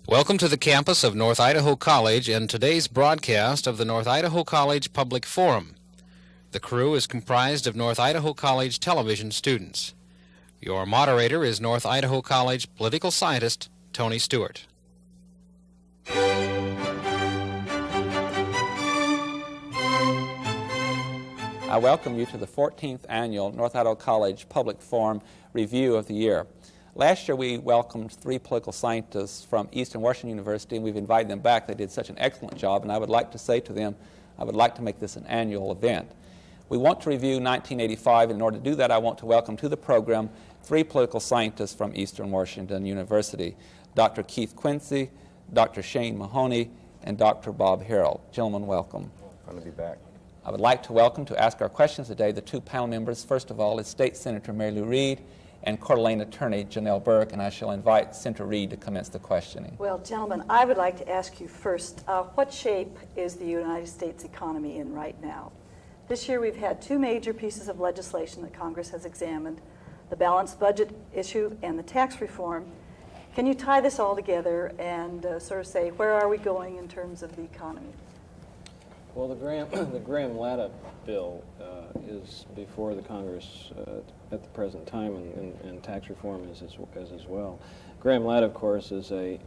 Welcome to the campus of North Idaho College and today's broadcast of the North Idaho College Public Forum. The crew is comprised of North Idaho College television students. Your moderator is North Idaho College political scientist Tony Stewart. I welcome you to the 14th Annual North Idaho College Public Forum Review of the Year. Last year we welcomed 3 political scientists from Eastern Washington University, and we've invited them back. They did such an excellent job, and I would like to say to them, I would like to make this an annual event. We want to review 1985, and in order to do that I want to welcome to the program 3 political scientists from Eastern Washington University, Dr. Keith Quincy, Dr. Shane Mahoney, and Dr. Bob Harrell. Gentlemen, welcome. Fun to be back. I would like to welcome to ask our questions today the 2 panel members. First of all is State Senator Mary Lou Reed and Coeur d'Alene Attorney Janelle Burke, and I shall invite Senator Reed to commence the questioning. Well, gentlemen, I would like to ask you first, what shape is the United States economy in right now? This year we've had 2 major pieces of legislation that Congress has examined, the balanced budget issue and the tax reform. Can you tie this all together and sort of say, where are we going in terms of the economy? Well, the Graham-Latta bill is before the Congress at the present time, and tax reform is as well. Graham-Latta, of course, is a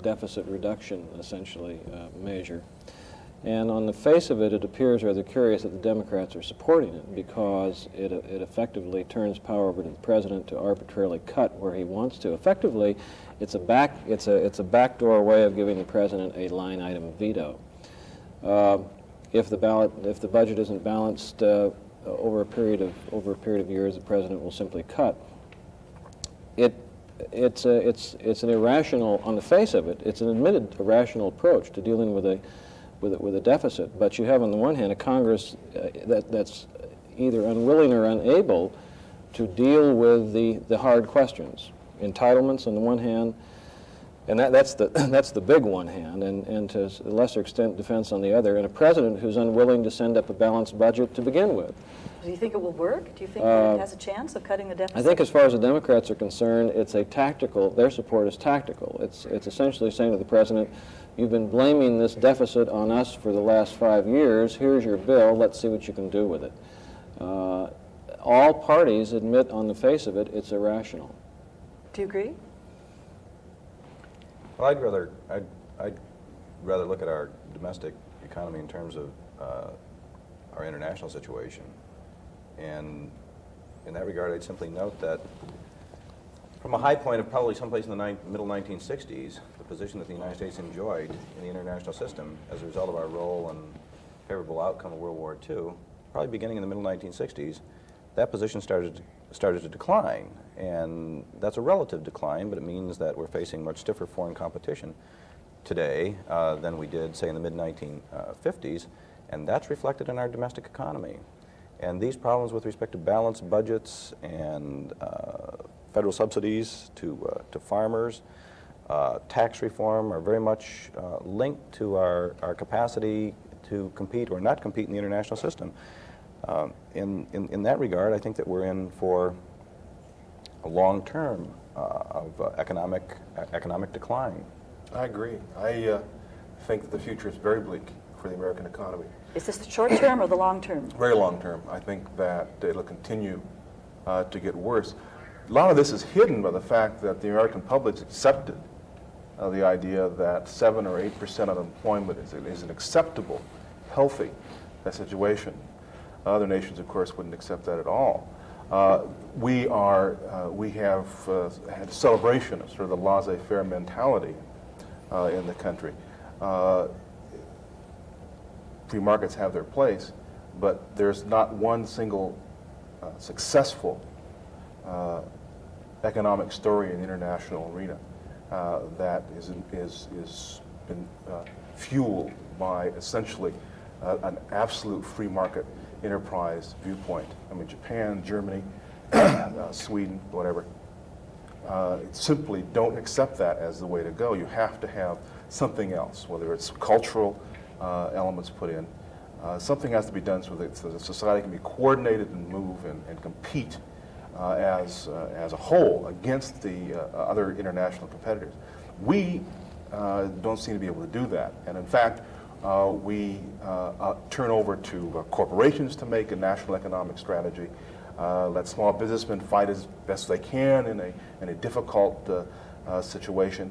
deficit reduction, essentially, measure. And on the face of it, it appears rather curious that the Democrats are supporting it because it effectively turns power over to the president to arbitrarily cut where he wants to. Effectively, it's a backdoor way of giving the president a line item veto. If the budget isn't balanced over a period of years, the president will simply cut. It's an irrational, on the face of it, it's an admitted irrational approach to dealing with a deficit. But you have on the one hand a Congress that's either unwilling or unable to deal with the hard questions, entitlements on the one hand. And that's the big one hand, and to a lesser extent defense on the other, and a president who's unwilling to send up a balanced budget to begin with. Do you think it will work? Do you think it has a chance of cutting the deficit? I think as far as the Democrats are concerned, it's a tactical, their support is tactical. It's essentially saying to the president, you've been blaming this deficit on us for the last 5 years, here's your bill, let's see what you can do with it. All parties admit on the face of it, it's irrational. Do you agree? Well, I'd rather look at our domestic economy in terms of our international situation. And in that regard, I'd simply note that from a high point of probably someplace in the middle 1960s, the position that the United States enjoyed in the international system as a result of our role and favorable outcome of World War II, probably beginning in the middle 1960s, that position started to decline. And that's a relative decline, but it means that we're facing much stiffer foreign competition today than we did, say, in the mid-1950s, and that's reflected in our domestic economy. And these problems with respect to balanced budgets and federal subsidies to farmers, tax reform are very much linked to our capacity to compete or not compete in the international system. In that regard, I think that we're in for a long term of economic decline. I agree. I think that the future is very bleak for the American economy. Is this the short term or the long term? Very long term. I think that it'll continue to get worse. A lot of this is hidden by the fact that the American public's accepted the idea that 7 or 8% unemployment is an acceptable, healthy situation. Other nations, of course, wouldn't accept that at all. We have had a celebration of sort of the laissez-faire mentality in the country. Free markets have their place, but there's not one single successful economic story in the international arena that is been fueled by essentially an absolute free market enterprise viewpoint. I mean, Japan, Germany, Sweden, whatever, simply don't accept that as the way to go. You have to have something else, whether it's cultural elements put in. Something has to be done so that the society can be coordinated and move and compete as a whole against the other international competitors. We don't seem to be able to do that. And in fact, we turn over to corporations to make a national economic strategy, let small businessmen fight as best they can in a difficult situation.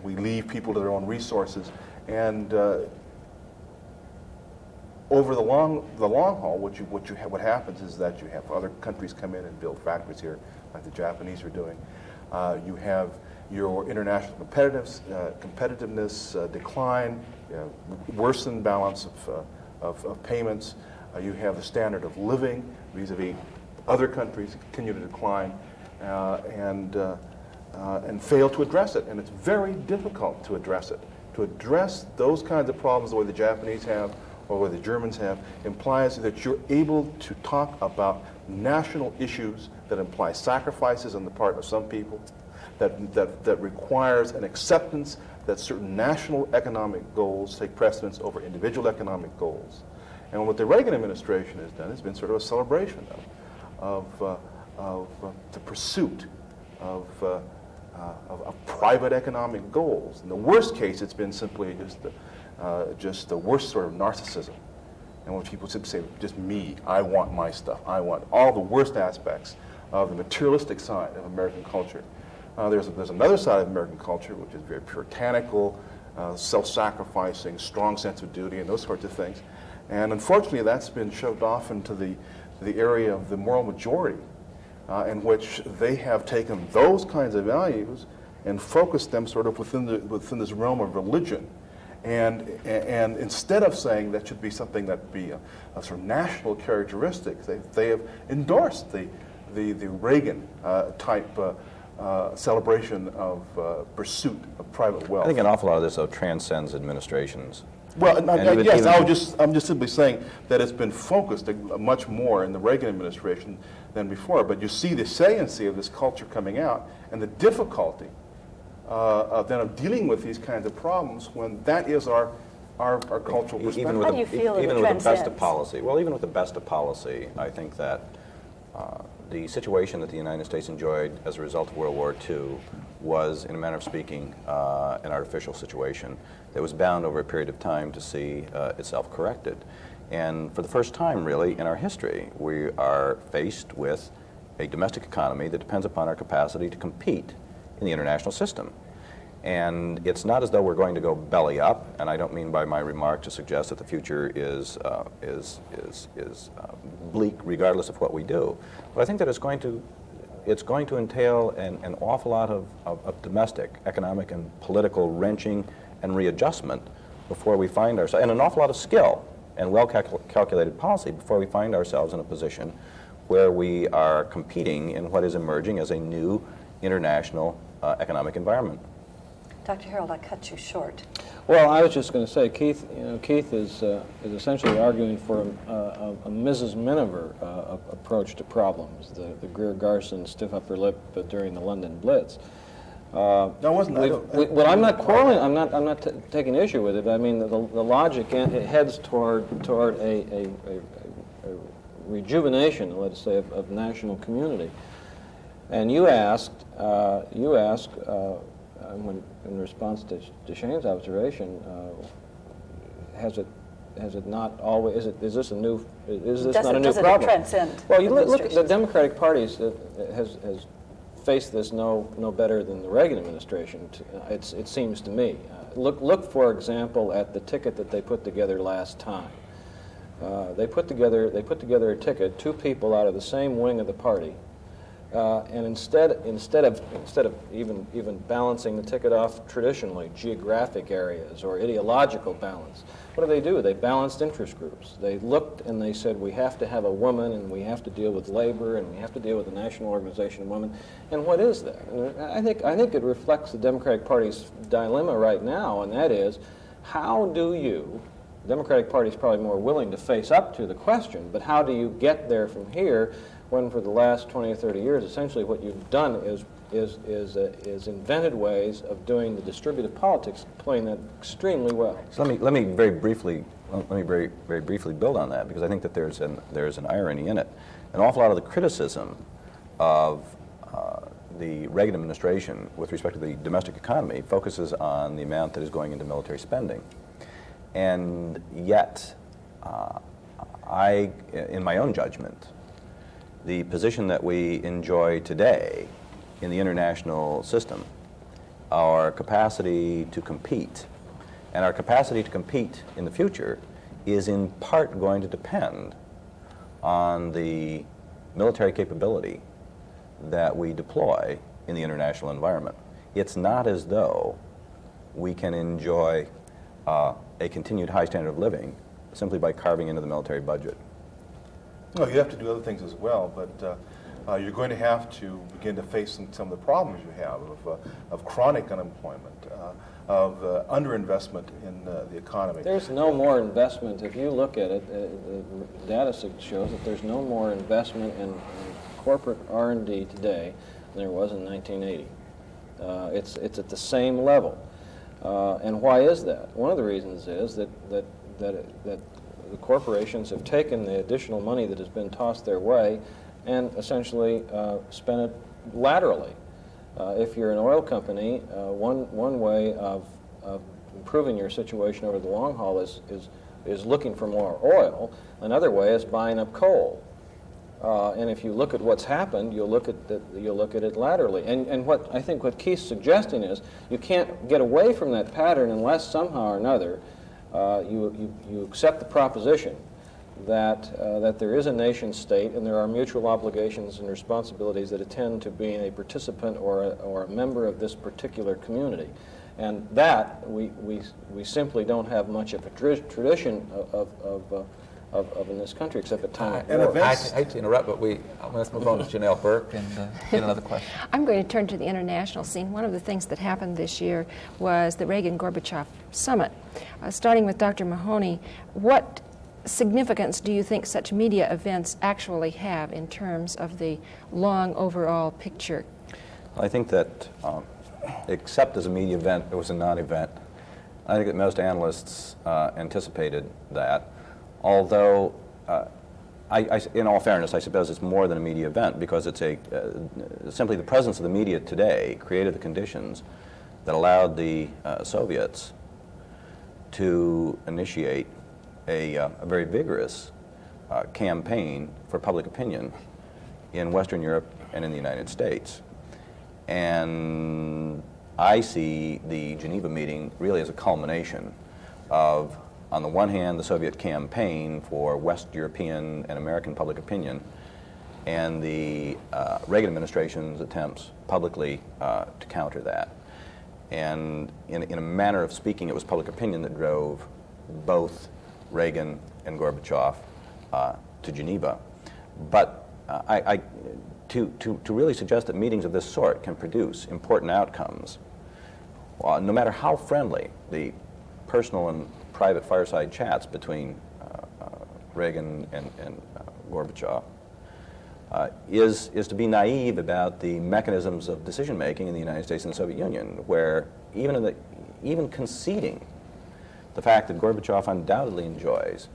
We leave people to their own resources. And over the long haul, what happens is that you have other countries come in and build factories here, like the Japanese are doing. You have your international competitiveness decline, worsen balance of payments. You have the standard of living vis-a-vis other countries continue to decline, and fail to address it. And it's very difficult to address it. To address those kinds of problems the way the Japanese have or the way the Germans have implies that you're able to talk about national issues that imply sacrifices on the part of some people, that requires an acceptance that certain national economic goals take precedence over individual economic goals. And what the Reagan administration has done has been sort of a celebration of the pursuit of private economic goals. In the worst case, it's been simply just the worst sort of narcissism. And when people simply say, just me, I want my stuff, I want all the worst aspects of the materialistic side of American culture. There's another side of American culture, which is very puritanical, self-sacrificing, strong sense of duty, and those sorts of things. And unfortunately, that's been shoved off into the area of the moral majority, in which they have taken those kinds of values and focused them sort of within this realm of religion. And instead of saying that should be something that be a sort of national characteristic, they have endorsed the Reagan type celebration of pursuit of private wealth. I think an awful lot of this, though, transcends administrations. Well, And yes, even- I'm just simply saying that it's been focused much more in the Reagan administration than before. But you see the saliency of this culture coming out and the difficulty of dealing with these kinds of problems when that is our cultural perspective. How do you feel it even with the best of transcends? policy? Well, even with the best of policy, I think that the situation that the United States enjoyed as a result of World War II was, in a manner of speaking, an artificial situation that was bound over a period of time to see itself corrected. And for the first time, really, in our history, we are faced with a domestic economy that depends upon our capacity to compete in the international system. And it's not as though we're going to go belly up, and I don't mean by my remark to suggest that the future is bleak regardless of what we do. But I think that it's going to entail an awful lot of domestic, economic, and political wrenching and readjustment before we find ourselves, and an awful lot of skill and well-calculated policy before we find ourselves in a position where we are competing in what is emerging as a new international economic environment. Dr. Harold, I cut you short. Well, I was just going to say, Keith is essentially arguing for a Mrs. Miniver approach to problems, the Greer Garson stiff upper lip during the London Blitz. No, it wasn't. Well, I'm not quarreling. I'm not taking issue with it. I mean, the logic it heads toward a rejuvenation, let's say, of national community. And you asked when, in response to Shane's observation, has it not always? Is this not a new problem? Does it transcend? Well, you look at the administrations? Democratic parties has faced this no better than the Reagan administration. It seems to me. Look, for example, at the ticket that they put together last time. They put together a ticket, two people out of the same wing of the party. And instead of even balancing the ticket off traditionally, geographic areas or ideological balance, what do? They balanced interest groups. They looked and they said, we have to have a woman, and we have to deal with labor, and we have to deal with the National Organization of Women. And what is that? And I think it reflects the Democratic Party's dilemma right now, and that is, how do you? The Democratic Party is probably more willing to face up to the question, but how do you get there from here? When for the last 20 or 30 years, essentially what you've done is invented ways of doing the distributive politics, playing that extremely well. So let me very briefly build on that, because I think that there's an irony in it. An awful lot of the criticism of the Reagan administration, with respect to the domestic economy, focuses on the amount that is going into military spending. And yet, in my own judgment, the position that we enjoy today in the international system, our capacity to compete, and our capacity to compete in the future is in part going to depend on the military capability that we deploy in the international environment. It's not as though we can enjoy a continued high standard of living simply by carving into the military budget. Well, you have to do other things as well, but you're going to have to begin to face some of the problems you have of chronic unemployment, of underinvestment in the economy. There's no more investment. If you look at it, the data shows that there's no more investment in corporate R&D today than there was in 1980. It's at the same level. And why is that? One of the reasons is that the corporations have taken the additional money that has been tossed their way and essentially spent it laterally. If you're an oil company, one way of improving your situation over the long haul is looking for more oil. Another way is buying up coal. And if you look at what's happened, you'll look at it laterally. And what I think what Keith's suggesting is you can't get away from that pattern unless somehow or another you accept the proposition that there is a nation state and there are mutual obligations and responsibilities that attend to being a participant or a member of this particular community. And that we simply don't have much of a tradition of in this country, except at time of war. I hate to interrupt, but let's move on to Janelle Burke and get another question. I'm going to turn to the international scene. One of the things that happened this year was the Reagan-Gorbachev summit. Starting with Dr. Mahoney, what significance do you think such media events actually have in terms of the long overall picture? I think that, except as a media event, it was a non-event. I think that most analysts anticipated that. Although, in all fairness, I suppose it's more than a media event because it's simply the presence of the media today created the conditions that allowed the Soviets to initiate a very vigorous campaign for public opinion in Western Europe and in the United States. And I see the Geneva meeting really as a culmination of, on the one hand, the Soviet campaign for West European and American public opinion, and the Reagan administration's attempts publicly to counter that. And in a manner of speaking, it was public opinion that drove both Reagan and Gorbachev to Geneva. But to really suggest that meetings of this sort can produce important outcomes, no matter how friendly the personal and private fireside chats between Reagan and Gorbachev, is to be naive about the mechanisms of decision-making in the United States and the Soviet Union, where even conceding the fact that Gorbachev undoubtedly enjoys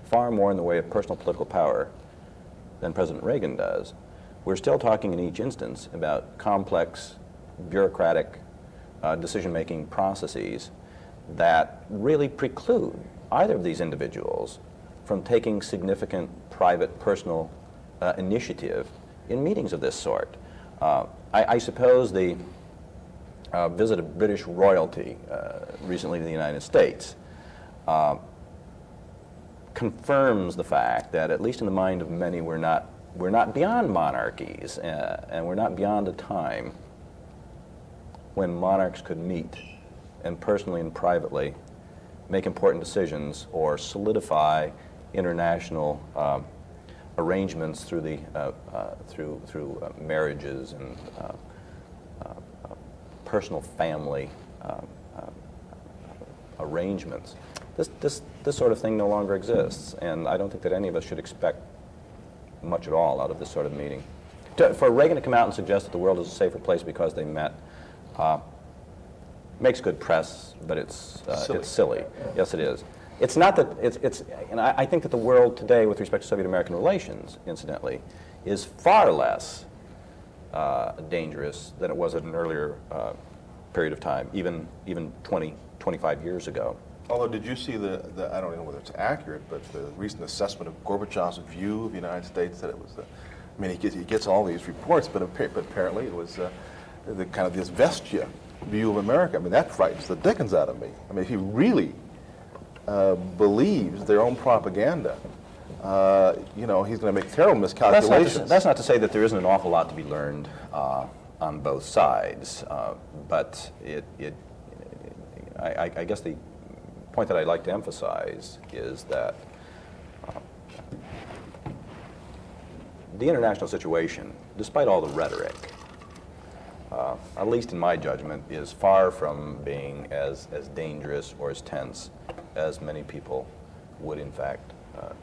far more in the way of personal political power than President Reagan does, we're still talking in each instance about complex, bureaucratic decision-making processes that really preclude either of these individuals from taking significant private, personal initiative in meetings of this sort. I suppose the visit of British royalty recently to the United States confirms the fact that, at least in the mind of many, we're not beyond monarchies, and we're not beyond a time when monarchs could meet and personally and privately make important decisions or solidify international arrangements through marriages and personal family arrangements. This sort of thing no longer exists, and I don't think that any of us should expect much at all out of this sort of meeting. For Reagan to come out and suggest that the world is a safer place because they met makes good press, but it's silly. Yes, it is. It's not that and I think that the world today, with respect to Soviet-American relations, incidentally, is far less dangerous than it was at an earlier period of time, even 20, 25 years ago. Although, did you see the I don't know whether it's accurate, but the recent assessment of Gorbachev's view of the United States, that it was, I mean, he gets all these reports, but apparently it was the kind of this vestia view of America. I mean, that frightens the dickens out of me. I mean, if he really believes their own propaganda, you know, he's going to make terrible miscalculations. That's not to say that there isn't an awful lot to be learned on both sides, but I guess the point that I'd like to emphasize is that the international situation, despite all the rhetoric, at least in my judgment, is far from being as dangerous or as tense as many people would in fact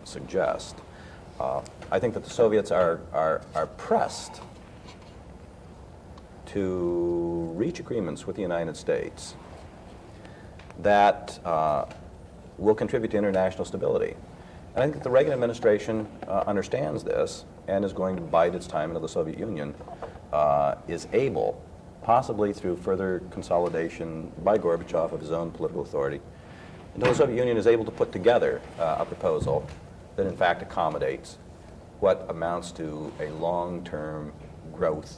suggest. I think that the Soviets are pressed to reach agreements with the United States that will contribute to international stability. And I think that the Reagan administration understands this and is going to bide its time until the Soviet Union is able, possibly through further consolidation by Gorbachev of his own political authority, until the Soviet Union is able to put together a proposal that in fact accommodates what amounts to a long-term growth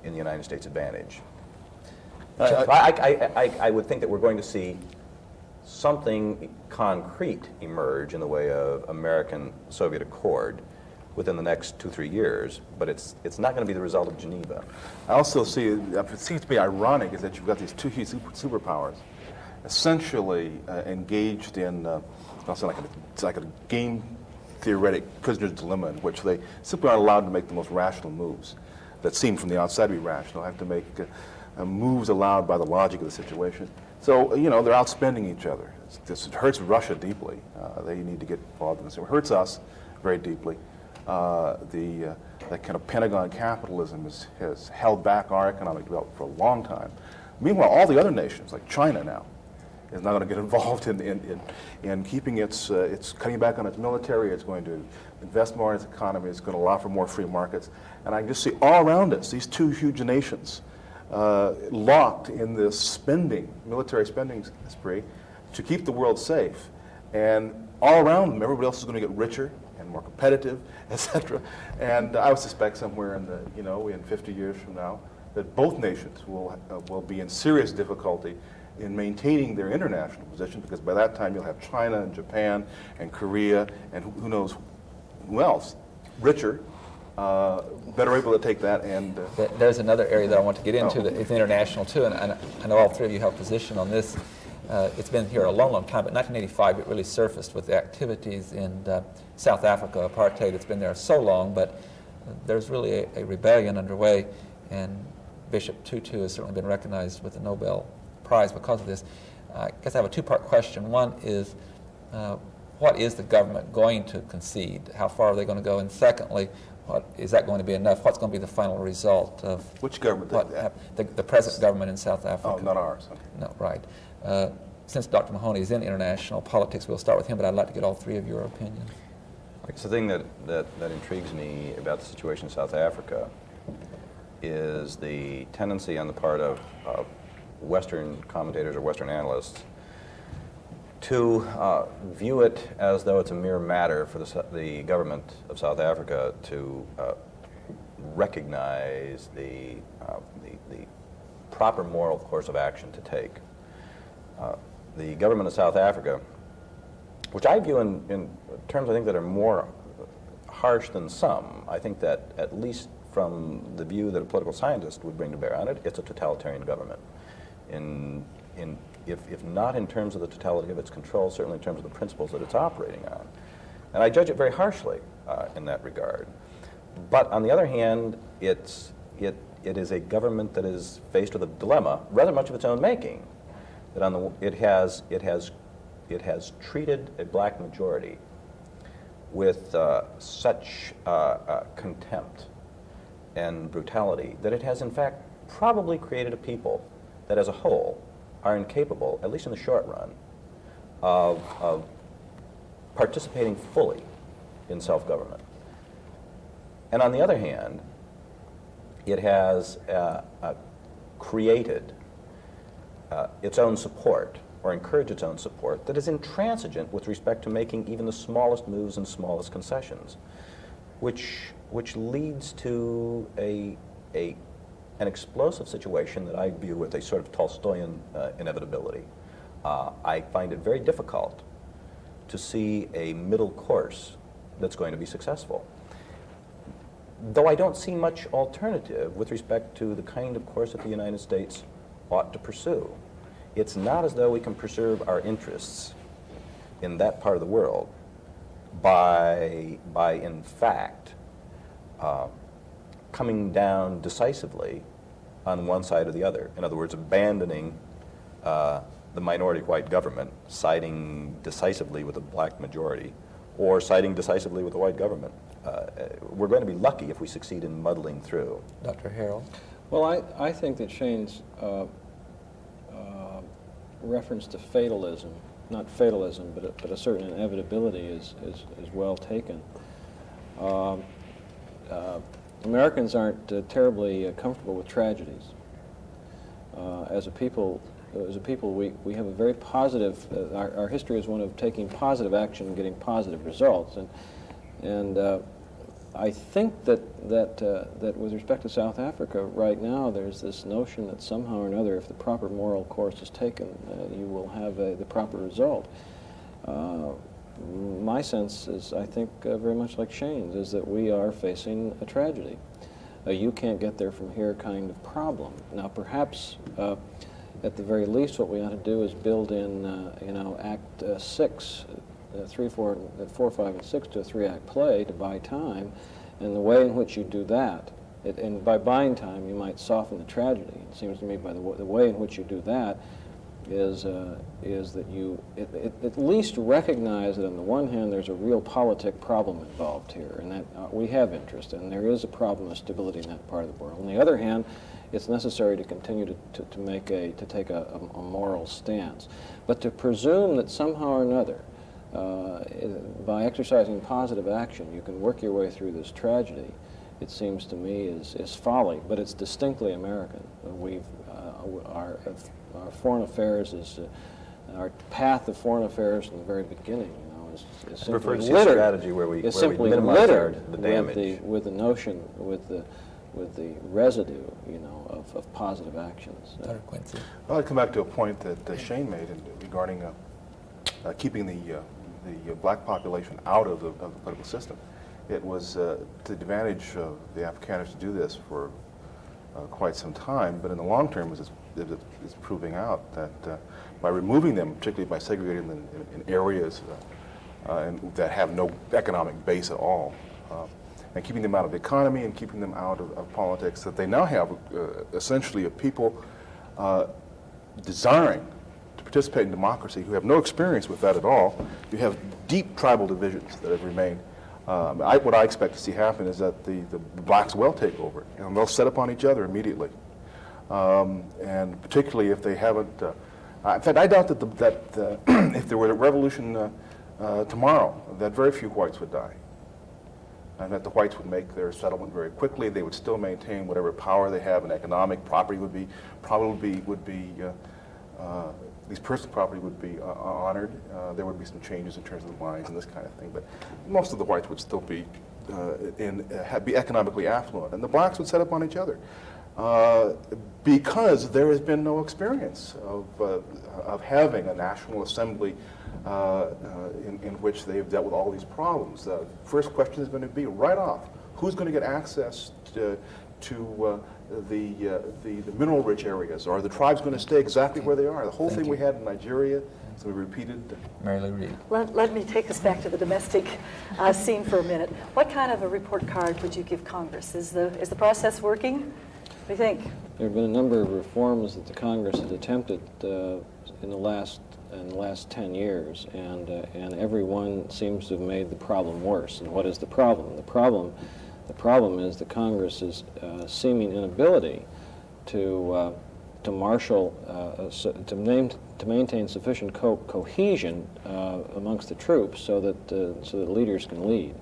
in the United States advantage. I would think that we're going to see something concrete emerge in the way of American-Soviet accord within the next 2-3 years, but it's not going to be the result of Geneva. I also see, it seems to be ironic, is that you've got these two huge superpowers essentially engaged in, it's like a game theoretic prisoner's dilemma in which they simply aren't allowed to make the most rational moves that seem from the outside to be rational. They have to make moves allowed by the logic of the situation. So, you know, they're outspending each other. It hurts Russia deeply. They need to get involved in this. It hurts us very deeply. That kind of Pentagon capitalism has held back our economic development for a long time. Meanwhile, all the other nations, like China now, is not going to get involved in keeping it's cutting back on its military. It's going to invest more in its economy. It's going to allow for more free markets. And I just see all around us these two huge nations locked in this military spending spree to keep the world safe. And all around them, everybody else is going to get richer and more competitive, etc. And I would suspect somewhere in 50 years from now that both nations will be in serious difficulty in maintaining their international position, because by that time you'll have China and Japan and Korea and who knows who else, richer, better able to take that. And there's another area that I want to get into that is international too, and I know all three of you have a position on this. It's been here a long, long time, but 1985 it really surfaced with the activities in South Africa, apartheid. It's been there so long, but there's really a rebellion underway, and Bishop Tutu has certainly been recognized with the Nobel Prize because of this. I guess I have a two-part question. One is, what is the government going to concede? How far are they going to go? And secondly, is that going to be enough? What's going to be the final result of which government? The present government in South Africa. Oh, not ours. Okay. No, right. Since Dr. Mahoney is in international politics, we'll start with him, but I'd like to get all three of your opinions. I guess the thing that intrigues me about the situation in South Africa is the tendency on the part of Western commentators or Western analysts to view it as though it's a mere matter for the government of South Africa to recognize the proper moral course of action to take. The government of South Africa, which I view in terms I think that are more harsh than some, I think that at least from the view that a political scientist would bring to bear on it, it's a totalitarian government. If not in terms of the totality of its control, certainly in terms of the principles that it's operating on. And I judge it very harshly in that regard. But on the other hand, it is a government that is faced with a dilemma, rather much of its own making, that it has treated a black majority with such contempt and brutality that it has in fact probably created a people that as a whole are incapable, at least in the short run, of participating fully in self-government. And on the other hand, it has created its own support, or encouraged its own support, that is intransigent with respect to making even the smallest moves and smallest concessions, which leads to an explosive situation that I view with a sort of Tolstoyan inevitability. I find it very difficult to see a middle course that's going to be successful. Though I don't see much alternative with respect to the kind of course that the United States ought to pursue. It's not as though we can preserve our interests in that part of the world by in fact, coming down decisively on one side or the other. In other words, abandoning the minority white government, siding decisively with a black majority, or siding decisively with the white government. We're going to be lucky if we succeed in muddling through. Dr. Harold? Well, I think that Shane's reference to fatalism, not fatalism, but a certain inevitability is well taken. Americans aren't terribly comfortable with tragedies. As a people, we have a very positive. Our history is one of taking positive action and getting positive results, and I think that with respect to South Africa right now, there's this notion that somehow or another, if the proper moral course is taken, you will have the proper result. My sense is, I think, very much like Shane's, is that we are facing a tragedy. You can't get there from here kind of problem. Now, perhaps, at the very least, what we ought to do is build in, Act 6, 3, 4, 5, and 6 to a 3-act play to buy time, and the way in which you do that, and by buying time, you might soften the tragedy. It seems to me by the way in which you do that is that you at least recognize that on the one hand there's a real politic problem involved here, and that we have interest, and there is a problem of stability in that part of the world. On the other hand, it's necessary to continue to take a moral stance, but to presume that somehow or another, by exercising positive action, you can work your way through this tragedy, it seems to me is folly, but it's distinctly American. Our foreign affairs our path of foreign affairs from the very beginning, is simply prefer to see littered. a strategy where we minimize littered the damage. with the notion, with the residue, of positive actions. Dr. Quincy? Well, I'd come back to a point that Shane made regarding keeping the black population out of the political system. It was to the advantage of the Afrikaners to do this for quite some time, but in the long term, it's proving out that by removing them, particularly by segregating them in areas that have no economic base at all, and keeping them out of the economy and keeping them out of politics, that they now have essentially a people desiring to participate in democracy who have no experience with that at all. You have deep tribal divisions that have remained. What I expect to see happen is that the blacks will take over, and they'll set upon each other immediately. And particularly if they haven't, in fact, I doubt that if there were a revolution tomorrow, that very few whites would die, and that the whites would make their settlement very quickly. They would still maintain whatever power they have, and economic property would be at least personal property would be honored. There would be some changes in terms of the lines and this kind of thing, but most of the whites would still be be economically affluent, and the blacks would set up on each other because there has been no experience of having a national assembly in which they've dealt with all these problems. The first question is going to be right off: who's going to get access to the mineral-rich areas? Are the tribes going to stay exactly where they are? The whole thing we had in Nigeria, so we repeated. Mary Lou Reed. Let me take us back to the domestic scene for a minute. What kind of a report card would you give Congress? Is the process working? What do you think? There have been a number of reforms that the Congress has attempted in the last 10 years, and every one seems to have made the problem worse. And what is the problem? The problem is the Congress's seeming inability to marshal, to maintain sufficient cohesion amongst the troops so that leaders can lead.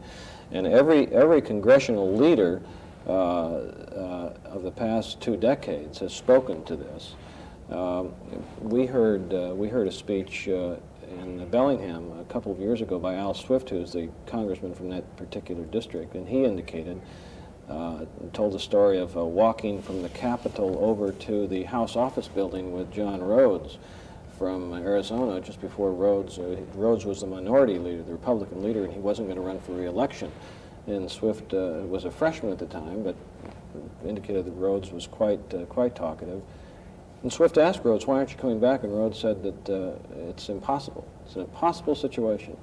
And every congressional leader of the past 2 decades has spoken to this. We heard a speech in Bellingham a couple of years ago by Al Swift, who's the congressman from that particular district, and he indicated, told the story of walking from the Capitol over to the House office building with John Rhodes from Arizona just before Rhodes was the minority leader, the Republican leader, and he wasn't going to run for re-election. And Swift was a freshman at the time, but indicated that Rhodes was quite talkative. And Swift asked Rhodes, "Why aren't you coming back?" And Rhodes said that it's impossible. It's an impossible situation.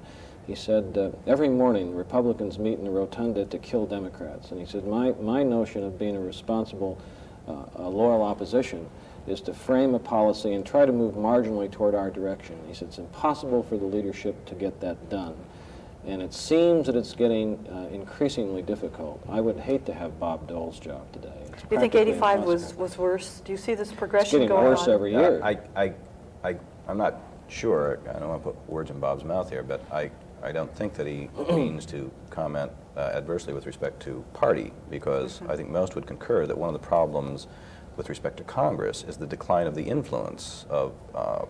He said, every morning Republicans meet in the rotunda to kill Democrats. And he said, my notion of being a responsible, loyal opposition is to frame a policy and try to move marginally toward our direction. He said, it's impossible for the leadership to get that done. And it seems that it's getting increasingly difficult. I would hate to have Bob Dole's job today. It's Do you think practically 85 impossible. was worse? Do you see this It's progression getting going on? worse every year. I'm not sure. I don't want to put words in Bob's mouth here, but I don't think that he means to comment adversely with respect to party, because I think most would concur that one of the problems with respect to Congress is the decline of the influence of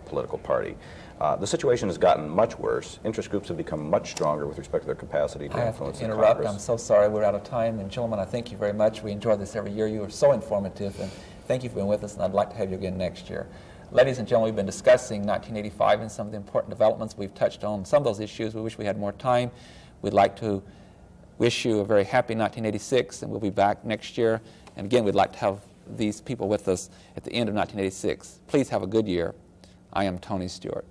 political party. The situation has gotten much worse. Interest groups have become much stronger with respect to their capacity to influence I have the to interrupt. Congress. I'm so sorry we're out of time. And gentlemen, I thank you very much. We enjoy this every year. You are so informative, and thank you for being with us, and I'd like to have you again next year. Ladies and gentlemen, we've been discussing 1985 and some of the important developments. We've touched on some of those issues. We wish we had more time. We'd like to wish you a very happy 1986, and we'll be back next year. And again, we'd like to have these people with us at the end of 1986. Please have a good year. I am Tony Stewart.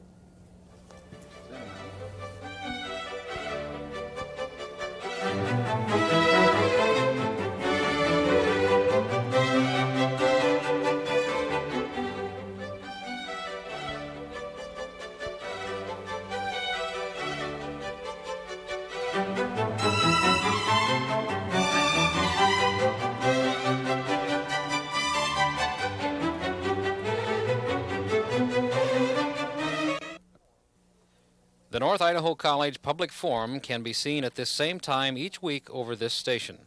The North Idaho College Public Forum can be seen at this same time each week over this station.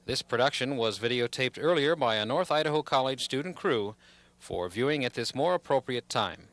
This production was videotaped earlier by a North Idaho College student crew for viewing at this more appropriate time.